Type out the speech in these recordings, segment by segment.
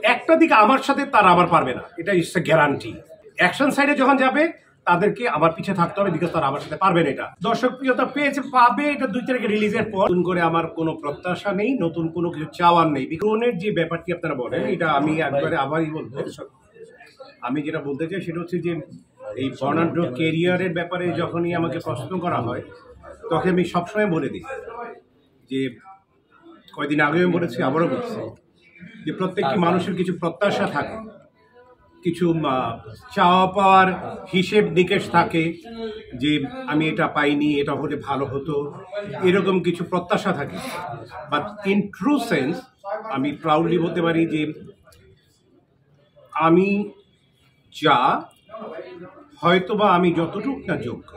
একটা দিকে আমার সাথে তারা আবার পারবে না, এটা ইটস এ গ্যারান্টি। অ্যাকশন সাইডে যখন যাবে তাদেরকে আমার পিছিয়ে থাকতে হবে, বিকজ তারা আমার সাথে পারবে না। এটা দর্শক প্রিয়তা পেয়েছে, পাবে, এটা 2 তারিখে রিলিজের পর। নতুন করে আমার কোনো প্রত্যাশা নেই, নতুন কোনো কিছু চাওয়ার নেই। বিকরণের যে ব্যাপারটি আপনারা বলেন, এটা আমি একবারে আবারই বলবো। আমি যেটা বলতে চাই সেটা হচ্ছে যে এই বর্ণাঢ্য কেরিয়ারের ব্যাপারে যখনই আমাকে প্রশ্ন করা হয়, তখন আমি সবসময় বলে দিই যে, কয়েকদিন আগেও বলেছি, আবারও বলছি, যে প্রত্যেকটি মানুষের কিছু প্রত্যাশা থাকে, কিছু চাওয়া পাওয়ার হিসেব নিকেশ থাকে, যে আমি এটা পাইনি, এটা হলে ভালো হতো, এরকম কিছু প্রত্যাশা থাকে। বাট ইন ট্রু সেন্স আমি প্রাউডলি বলতে পারি যে আমি যা, হয়তোবা আমি যতটুকু না যোগ্য,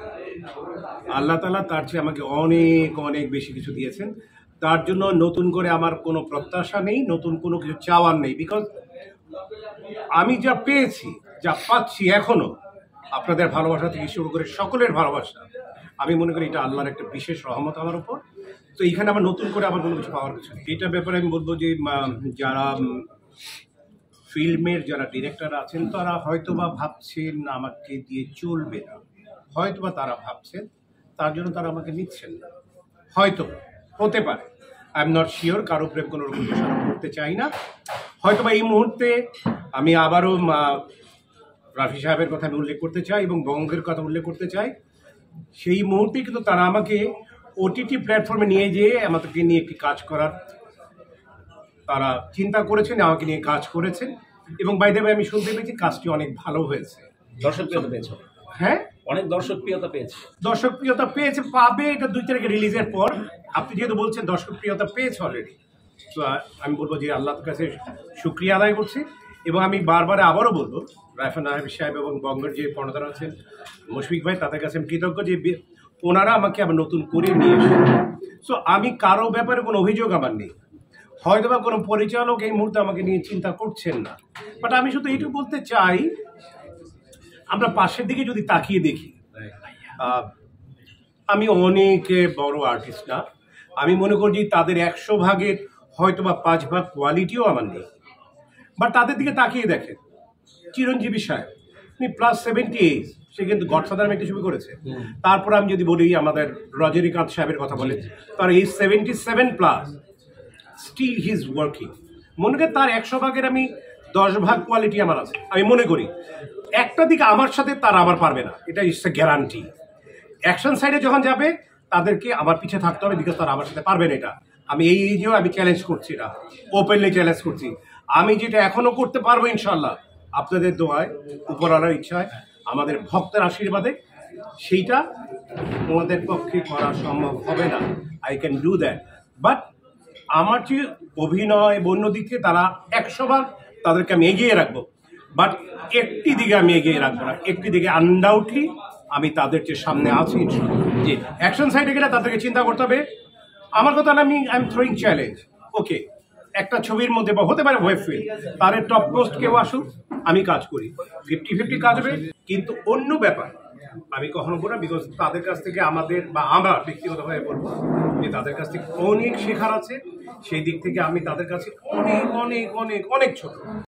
আল্লাহ তাআলা তার চেয়ে আমাকে অনেক অনেক বেশি কিছু দিয়েছেন। তার জন্য নতুন করে আমার কোনো প্রত্যাশা নেই, নতুন কোনো কিছু চাওয়ার নেই। বিকজ আমি যা পেয়েছি, যা পাচ্ছি এখনো, আপনাদের ভালোবাসা থেকে শুরু করে সকলের ভালোবাসা, আমি মনে করি এটা আল্লাহর একটা বিশেষ রহমত আমার উপর। তো এইখানে আমার নতুন করে আবার কোনো কিছু পাওয়ার কিছু নেই। এটার ব্যাপারে আমি বলবো যে যারা ফিল্মের যারা ডিরেক্টর আছেন, তারা হয়তোবা ভাবছেন আমাকে দিয়ে চলবে না, হয়তোবা তারা ভাবছেন তার জন্য তারা আমাকে নিচ্ছেন না, হয়তো হতে পারে। আই এম নট শিওর, কারো উপরে কোনো রকম দোষারোপ করতে চাই না। হয়তোবা এই মুহূর্তে আমি আবারও রাফি সাহেবের কথা আমি উল্লেখ করতে চাই এবং বঙ্গের কথা উল্লেখ করতে চাই। সেই মুহূর্তে কিন্তু তারা আমাকে ওটিটি প্ল্যাটফর্মে নিয়ে যেয়ে আমাদেরকে নিয়ে একটি কাজ করার তারা চিন্তা করেছেন, আমাকে নিয়ে কাজ করেছেন। এবং বাই দ্য ওয়ে আমি শুনতে পেয়েছি কাজটি অনেক ভালো হয়েছে। দর্শকপ্রিয়তা পেয়েছে, হ্যাঁ, অনেক দর্শকপ্রিয়তা পেয়েছে। দর্শকপ্রিয়তা পেয়েছে, পাবে, এটা 2 তারিখে রিলিজের পর। আপনি যেহেতু বলছেন দর্শকপ্রিয়তা পেয়েছে অলরেডি, তো আমি বলবো যে আল্লাহর কাছে শুকরিয়া আদায় করছি। এবং আমি বারবার আবারও বলবো, রায়ফান সাহেব এবং বঙ্গের যে কর্ণধার আছেন মুশফিক ভাই, তাদের কাছে আমি কৃতজ্ঞ যে ওনারা আমাকে আবার নতুন করে নিয়ে এসেছেন। সো আমি কারো ব্যাপারে কোনো অভিযোগ আমার নেই। হয়তোবা কোনো পরিচালক এই মুহূর্তে আমাকে নিয়ে চিন্তা করছেন না, বাট আমি শুধু এইটুকু বলতে চাই, আমরা পাশের দিকে যদি তাকিয়ে দেখি, আমি অনেক বড় আর্টিস্ট না, আমি মনে করি তাদের 100 ভাগের হয়তোবা 5 ভাগ কোয়ালিটিও আমার নেই। বাট তাদের দিকে তাকিয়ে দেখেন, চিরঞ্জীবী সাহেব, উনি +70 সে কিন্তু গডফাদার একটি ছবি করেছে। তারপর আমি যদি বলি আমাদের রজনীকান্ত সাহেবের কথা বলে, তার এই 77+, স্টিল হি ইজ ওয়ার্কিং। মনে করি তার 100 ভাগের আমি 10 ভাগ কোয়ালিটি আমার আছে। আমি মনে করি একটা দিকে আমার সাথে তারা আবার পারবে না, এটা ইটস এ গ্যারান্টি। অ্যাকশন সাইডে যখন যাবে তাদেরকে আমার পিছিয়ে থাকতে হবে, বিকজ তারা আমার সাথে পারবে না। এটা আমি এইও আমি চ্যালেঞ্জ করছি, এটা ওপেনলি চ্যালেঞ্জ করছি। আমি যেটা এখনো করতে পারবো ইনশাল্লাহ, আপনাদের দোয়ায়, উপরওয়ালার ইচ্ছায়, আমাদের ভক্তের আশীর্বাদে, সেইটা তোমাদের পক্ষে করা সম্ভব হবে না। I can do that. But আমার যে অভিনয় অন্য দিকে তারা 100 ভাগ, তাদেরকে আমি এগিয়ে রাখবো। বাট একটি দিকে আমি এগিয়ে রাখবো না, একটি দিকে আনডাউটলি আমি তাদের যে সামনে আছি ইনশাল্লাহ। জি, অ্যাকশন সাইডে গেলে তাদেরকে চিন্তা করতে হবে। আমার কথা না, আমি আই এম থ্রোয়িং চ্যালেঞ্জ। ওকে, একটা ছবির মধ্যে বা হতে পারে ওয়েব ফিল্ম, তার টপ পোস্ট কেউ আসুক, আমি কাজ করি, 50-50 কাজ হবে। কিন্তু অন্য ব্যাপার আমি কখনো বলবো না, বিকজ তাদের কাছ থেকে আমাদের, বা আমার ব্যক্তিগতভাবে বলবো যে তাদের কাছ থেকে অনেক শেখার আছে। সেই দিক থেকে আমি তাদের কাছে অনেক অনেক অনেক অনেক ছোট।